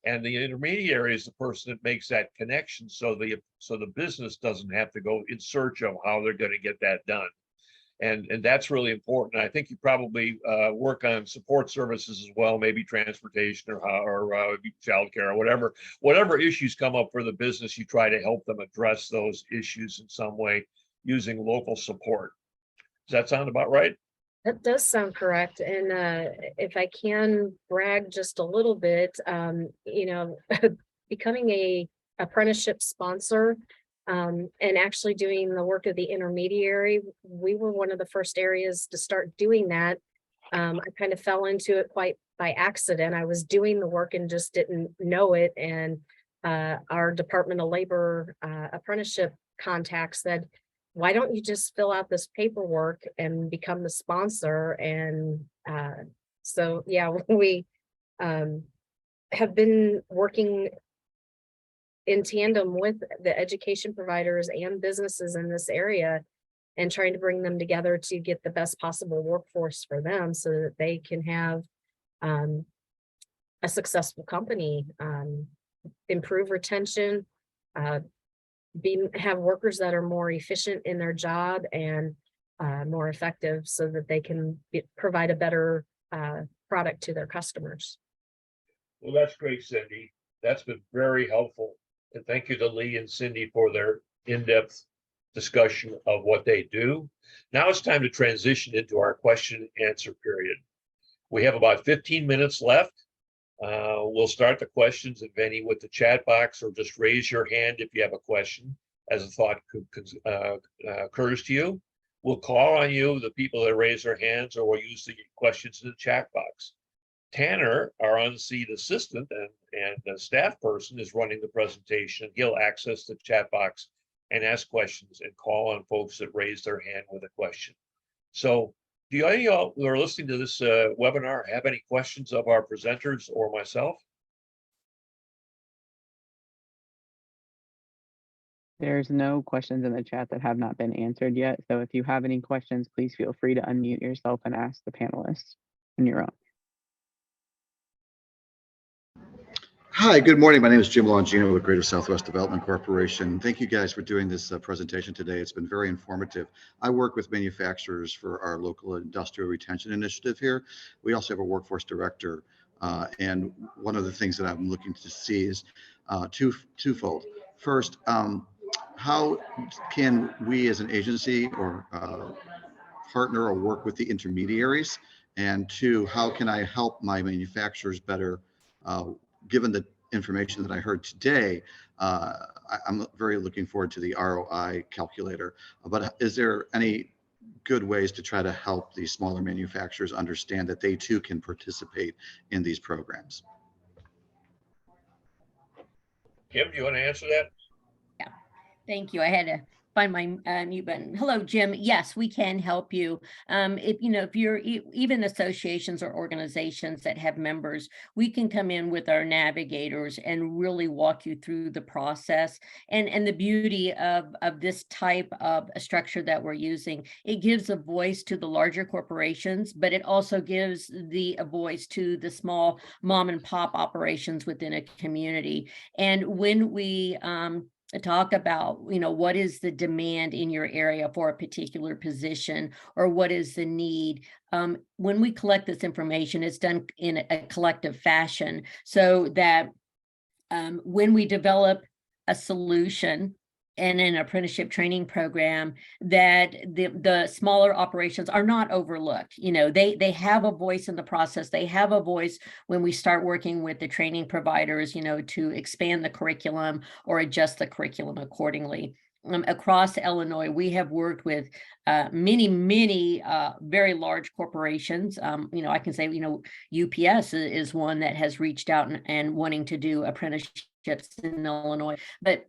And the intermediary is the person that makes that connection, so the business doesn't have to go in search of how they're going to get that done. And that's really important. I think you probably work on support services as well, maybe transportation or childcare or whatever issues come up for the business. You try to help them address those issues in some way using local support. Does that sound about right? That does sound correct. And if I can brag just a little bit, becoming a apprenticeship sponsor and actually doing the work of the intermediary, we were one of the first areas to start doing that. I kind of fell into it quite by accident. I was doing the work and just didn't know it. And our Department of Labor apprenticeship contact said, why don't you just fill out this paperwork and become the sponsor? And so, yeah, we have been working in tandem with the education providers and businesses in this area and trying to bring them together to get the best possible workforce for them so that they can have a successful company, improve retention, have workers that are more efficient in their job and more effective so that they can provide a better product to their customers. Well, that's great, Cindy. That's been very helpful. And thank you to Lee and Cindy for their in-depth discussion of what they do. Now it's time to transition into our question and answer period. We have about 15 minutes left. We'll start the questions, if any, with the chat box, or just raise your hand if you have a question as a thought occurs to you. We'll call on you, the people that raise their hands, or we'll use the questions in the chat box. Tanner, our on-seat assistant and the staff person, is running the presentation. He'll access the chat box and ask questions and call on folks that raise their hand with a question. So do any of y'all who are listening to this webinar have any questions of our presenters or myself? There's no questions in the chat that have not been answered yet. So if you have any questions, please feel free to unmute yourself and ask the panelists on your own. Hi, good morning. My name is Jim Longino with Greater Southwest Development Corporation. Thank you guys for doing this presentation today. It's been very informative. I work with manufacturers for our local industrial retention initiative here. We also have a workforce director. And one of the things that I'm looking to see is twofold. First, how can we as an agency or partner or work with the intermediaries? And two, how can I help my manufacturers better? Given the information that I heard today, I'm very looking forward to the ROI calculator. But is there any good ways to try to help these smaller manufacturers understand that they too can participate in these programs? Kim, do you want to answer that? Yeah, thank you. I had to find my mute button. Hello, Jim. Yes, we can help you. If you're even associations or organizations that have members, we can come in with our navigators and really walk you through the process. And the beauty of this type of a structure that we're using, it gives a voice to the larger corporations, but it also gives a voice to the small mom and pop operations within a community. And when we talk about, what is the demand in your area for a particular position, or what is the need? When we collect this information, it's done in a collective fashion so that when we develop a solution and an apprenticeship training program, that the smaller operations are not overlooked. They have a voice in the process. They have a voice when we start working with the training providers, to expand the curriculum or adjust the curriculum accordingly. Across Illinois, we have worked with many very large corporations. I can say, UPS is one that has reached out and wanting to do apprenticeships in Illinois, but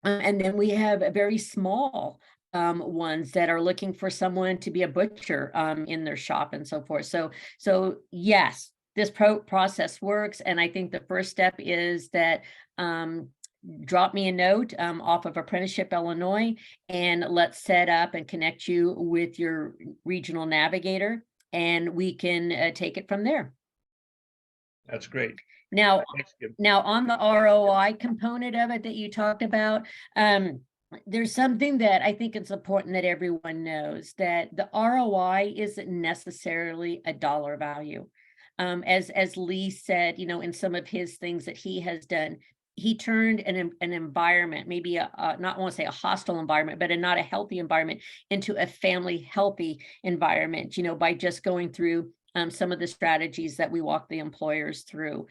and then we have a very small ones that are looking for someone to be a butcher in their shop and so forth. So yes, this process works. And I think the first step is that drop me a note off of Apprenticeship Illinois, and let's set up and connect you with your regional navigator, and we can take it from there. That's great. Now, Thanks, Kim. Now on the ROI component of it that you talked about, there's something that I think it's important that everyone knows, that the ROI isn't necessarily a dollar value. As Lee said, in some of his things that he has done, he turned an environment, maybe not want to say a hostile environment, but not a healthy environment, into a family healthy environment, by just going through some of the strategies that we walk the employers through.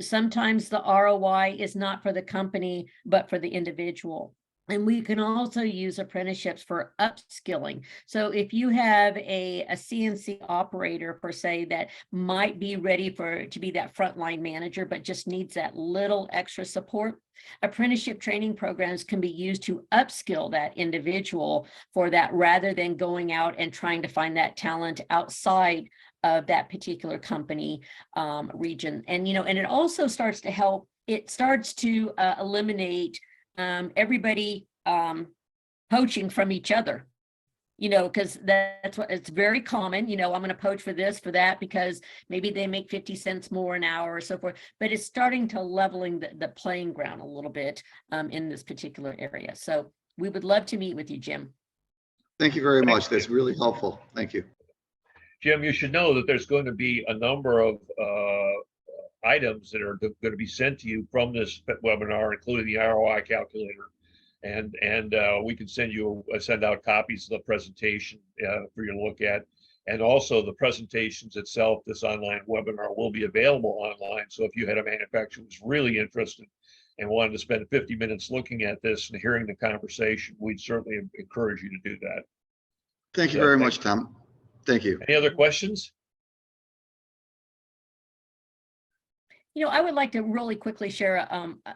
Sometimes the ROI is not for the company, but for the individual. And we can also use apprenticeships for upskilling. So if you have a CNC operator, per se, that might be ready to be that frontline manager, but just needs that little extra support, apprenticeship training programs can be used to upskill that individual for that, rather than going out and trying to find that talent outside of that particular company region. And, and it also starts to help, it starts to eliminate everybody poaching from each other, because that's what it's very common. I'm going to poach for this, for that, because maybe they make 50 cents more an hour or so forth, but it's starting to leveling the playing ground a little bit in this particular area. So we would love to meet with you, Jim. Thank you very much. That's really helpful. Thank you. Jim, you should know that there's going to be a number of items that are going to be sent to you from this webinar, including the ROI calculator. And we can send out copies of the presentation for you to look at. And also the presentations itself, this online webinar will be available online. So if you had a manufacturer who was really interested and wanted to spend 50 minutes looking at this and hearing the conversation, we'd certainly encourage you to do that. Thank you very much, Tom. Thank you. Any other questions? I would like to really quickly share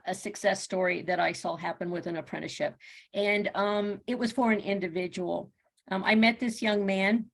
a success story that I saw happen with an apprenticeship. And it was for an individual. I met this young man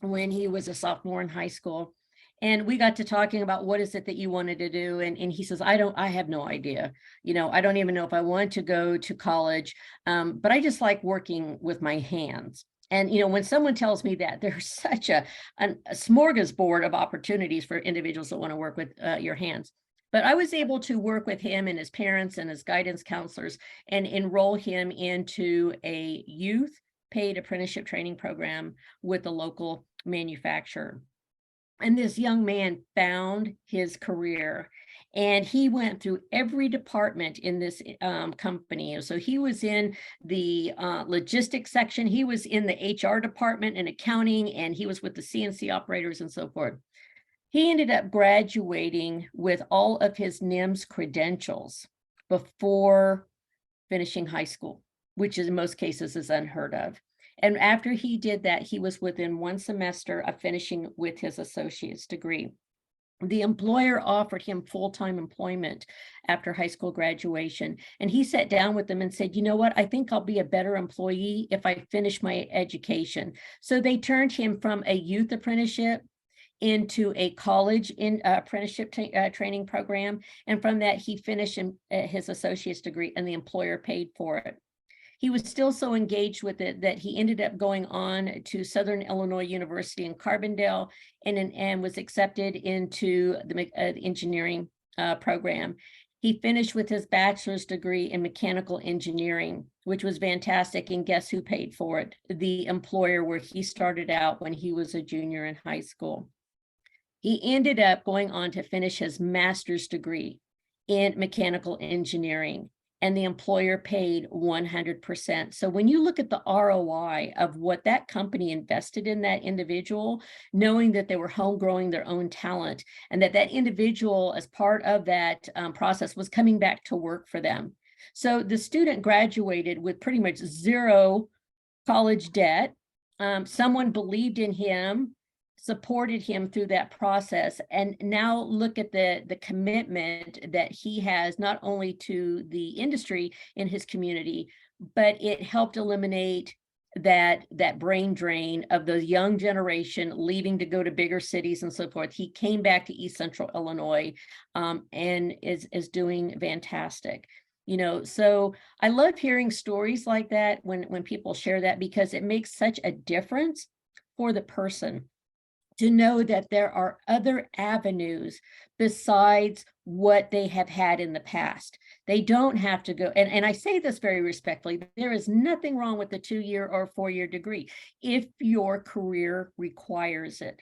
when he was a sophomore in high school. And we got to talking about what is it that you wanted to do. And he says, I have no idea. I don't even know if I want to go to college, but I just like working with my hands. And, when someone tells me that, there's such a smorgasbord of opportunities for individuals that want to work with your hands. But I was able to work with him and his parents and his guidance counselors and enroll him into a youth paid apprenticeship training program with a local manufacturer. And this young man found his career, and he went through every department in this company. So he was in the logistics section, he was in the HR department and accounting, and he was with the CNC operators and so forth. He ended up graduating with all of his NIMS credentials before finishing high school, which in most cases is unheard of. And after he did that, he was within 1 semester of finishing with his associate's degree. The employer offered him full-time employment after high school graduation. And he sat down with them and said, you know what, I think I'll be a better employee if I finish my education. So they turned him from a youth apprenticeship into a college apprenticeship training program. And from that, he finished his associate's degree, and the employer paid for it. He was still so engaged with it that he ended up going on to Southern Illinois University in Carbondale and was accepted into the engineering program. He finished with his bachelor's degree in mechanical engineering, which was fantastic. And guess who paid for it? The employer where he started out when he was a junior in high school. He ended up going on to finish his master's degree in mechanical engineering, and the employer paid 100%. So when you look at the ROI of what that company invested in that individual, knowing that they were home growing their own talent, and that individual as part of that process was coming back to work for them. So the student graduated with pretty much zero college debt. Someone believed in him, supported him through that process, and now look at the commitment that he has not only to the industry in his community, but it helped eliminate that brain drain of the young generation leaving to go to bigger cities and so forth. He came back to East Central Illinois and is doing fantastic. You know, so I love hearing stories like that when people share that, because it makes such a difference for the person to know that there are other avenues besides what they have had in the past. They don't have to go, and I say this very respectfully, there is nothing wrong with the 2-year or 4-year degree if your career requires it.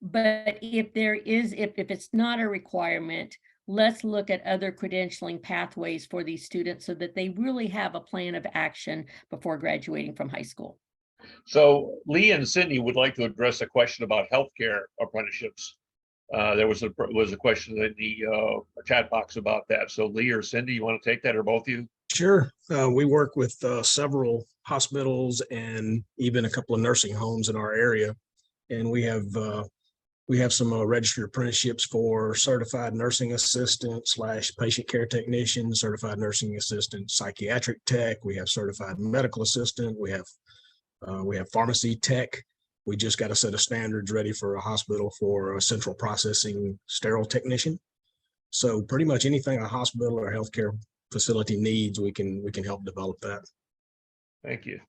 But if it's not a requirement, let's look at other credentialing pathways for these students so that they really have a plan of action before graduating from high school. So Lee and Cindy would like to address a question about healthcare apprenticeships. There was a question in the chat box about that. So Lee or Cindy, you want to take that, or both of you? Sure. We work with several hospitals and even a couple of nursing homes in our area. And we have some registered apprenticeships for certified nursing assistant / patient care technician, certified nursing assistant, psychiatric tech. We have certified medical assistant. We have pharmacy tech. We just got a set of standards ready for a hospital for a central processing sterile technician. So pretty much anything a hospital or healthcare facility needs, we can help develop that. Thank you.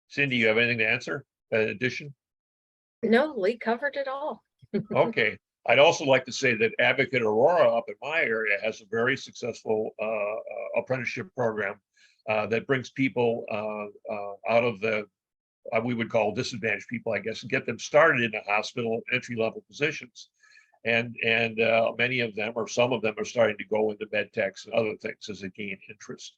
Cindy, you have anything to answer in addition? No, Lee covered it all. Okay. I'd also like to say that Advocate Aurora up in my area has a very successful apprenticeship program that brings people out of the we would call disadvantaged people, I guess, and get them started in a hospital entry-level positions. And many of them, or some of them, are starting to go into med techs and other things as they gain interest.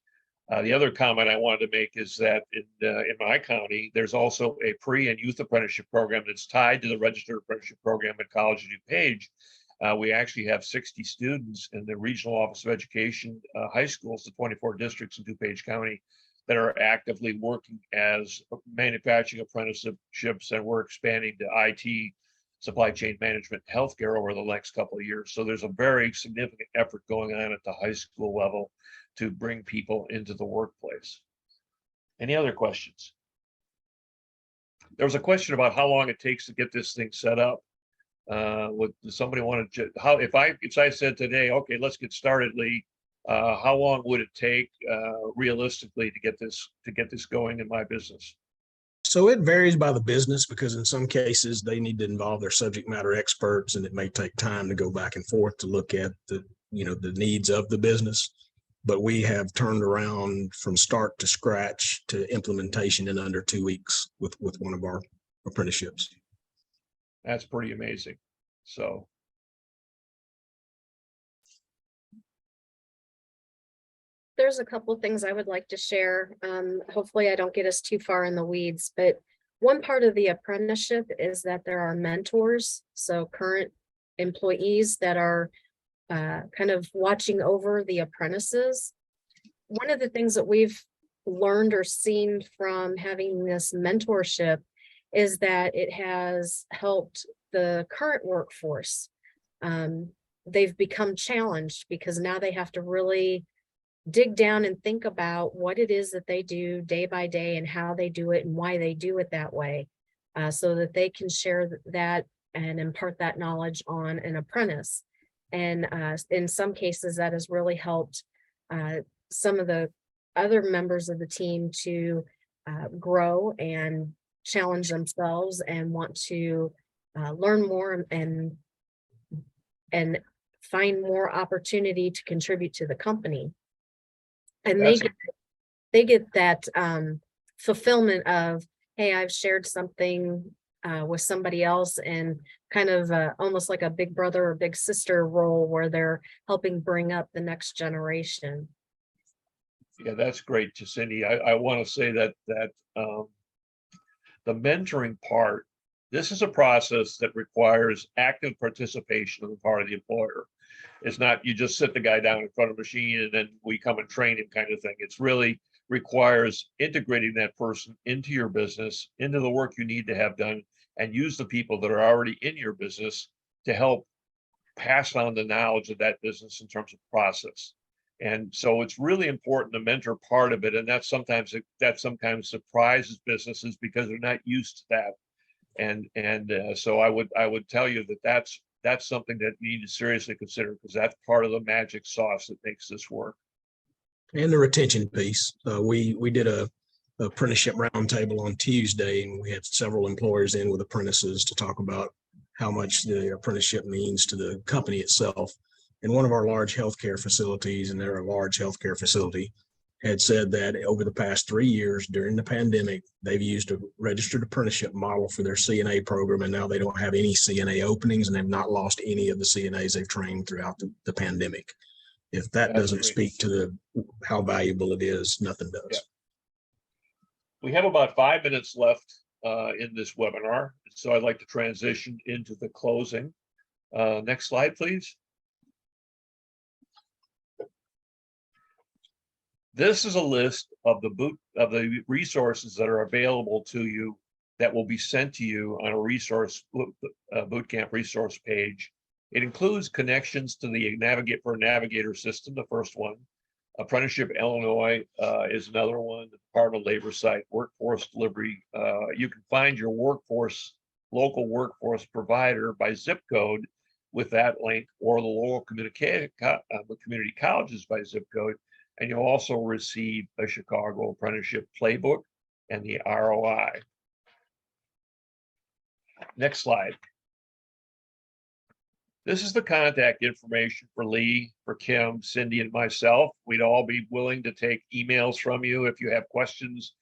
The other comment I wanted to make is that in my county, there's also a pre and youth apprenticeship program that's tied to the registered apprenticeship program at College of DuPage. We actually have 60 students in the Regional Office of Education high schools, the 24 districts in DuPage County, that are actively working as manufacturing apprenticeships, and we're expanding to IT, supply chain management, healthcare over the next couple of years. So there's a very significant effort going on at the high school level to bring people into the workplace. Any other questions? There was a question about how long it takes to get this thing set up. Would somebody want to, if I said today, okay, let's get started, Lee, how long would it take realistically to get this going in my business? So it varies by the business, because in some cases they need to involve their subject matter experts, and it may take time to go back and forth to look at the the needs of the business. But we have turned around from start to scratch to implementation in under 2 weeks with one of our apprenticeships. That's pretty amazing. So. There's a couple things I would like to share. Hopefully I don't get us too far in the weeds, but one part of the apprenticeship is that there are mentors. So current employees that are kind of watching over the apprentices. One of the things that we've learned or seen from having this mentorship is that it has helped the current workforce. They've become challenged because now they have to really dig down and think about what it is that they do day by day and how they do it and why they do it that way, so that they can share that and impart that knowledge on an apprentice. And in some cases, that has really helped some of the other members of the team to grow and challenge themselves and want to learn more and find more opportunity to contribute to the company. And they get that fulfillment of, hey, I've shared something with somebody else, and kind of almost like a big brother or big sister role where they're helping bring up the next generation. Yeah, that's great, Cindy. I want to say that the mentoring part, this is a process that requires active participation on the part of the employer. It's not you just sit the guy down in front of a machine and then we come and train him kind of thing. It's really requires integrating that person into your business, into the work you need to have done, and use the people that are already in your business to help pass on the knowledge of that business in terms of process. And so it's really important, the mentor part of it, and that sometimes surprises businesses because they're not used to that. And so I would tell you that that's something that you need to seriously consider, because that's part of the magic sauce that makes this work. And the retention piece. We did a apprenticeship roundtable on Tuesday, and we had several employers in with apprentices to talk about how much the apprenticeship means to the company itself. And one of our large healthcare facilities, and they're a large healthcare facility, had said that over the past 3 years during the pandemic, they've used a registered apprenticeship model for their CNA program, and now they don't have any CNA openings, and they've not lost any of the CNAs they've trained throughout the pandemic. If that doesn't speak to how valuable it is, nothing does. Yeah. We have about 5 minutes left in this webinar, so I'd like to transition into the closing. Next slide, please. This is a list of the resources that are available to you that will be sent to you on a bootcamp resource page. It includes connections to the Navigator system, the first one. Apprenticeship Illinois is another one. The Department of Labor site, workforce delivery. You can find your local workforce provider by zip code with that link, or the local community colleges by zip code. And you'll also receive a Chicago apprenticeship playbook and the ROI. Next slide. This is the contact information for Lee, for Kim, Cindy, and myself. We'd all be willing to take emails from you if you have questions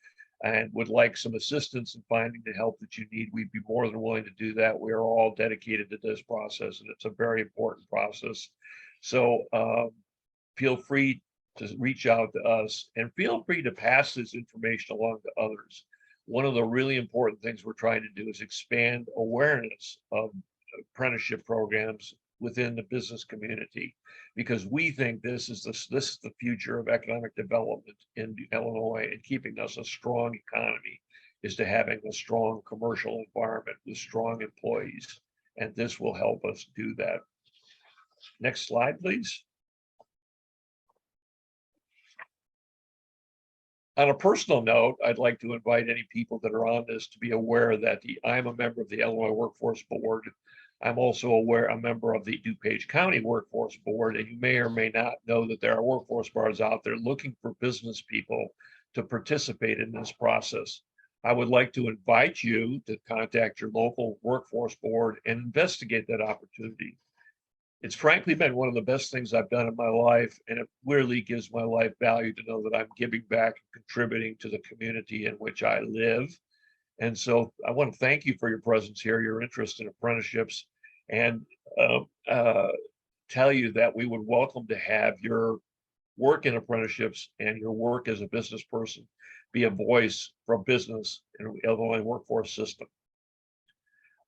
and would like some assistance in finding the help that you need. We'd be more than willing to do that. We are all dedicated to this process, and it's a very important process. So feel free to reach out to us, and feel free to pass this information along to others. One of the really important things we're trying to do is expand awareness of apprenticeship programs within the business community, because we think this is the future of economic development in Illinois, and keeping us a strong economy is to having a strong commercial environment with strong employees, and this will help us do that. Next slide, please. On a personal note, I'd like to invite any people that are on this to be aware that I'm a member of the Illinois Workforce Board. I'm also a member of the DuPage County Workforce Board, and you may or may not know that there are workforce boards out there looking for business people to participate in this process. I would like to invite you to contact your local workforce board and investigate that opportunity. It's frankly been one of the best things I've done in my life, and it really gives my life value to know that I'm giving back and contributing to the community in which I live. And so I want to thank you for your presence here, your interest in apprenticeships, and tell you that we would welcome to have your work in apprenticeships and your work as a business person be a voice for business in the Illinois workforce system.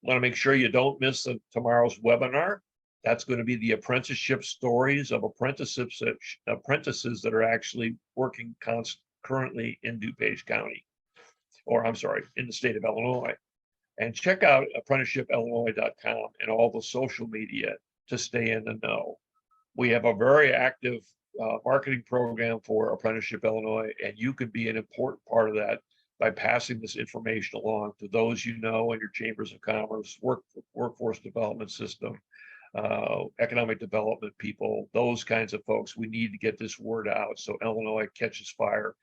Want to make sure you don't miss tomorrow's webinar. That's going to be the apprenticeship stories of apprentices that are actually working currently in DuPage County, or I'm sorry, in the state of Illinois. And check out apprenticeshipillinois.com and all the social media to stay in the know. We have a very active marketing program for Apprenticeship Illinois, and you can be an important part of that by passing this information along to those you know in your chambers of commerce, workforce development system, economic development people, those kinds of folks. We need to get this word out so Illinois catches fire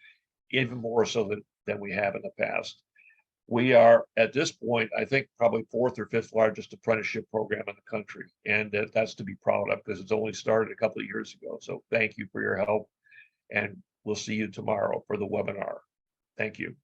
even more so than we have in the past. We are at this point, I think, probably 4th or 5th largest apprenticeship program in the country. And that's to be proud of because it's only started a couple of years ago. So thank you for your help. And we'll see you tomorrow for the webinar. Thank you.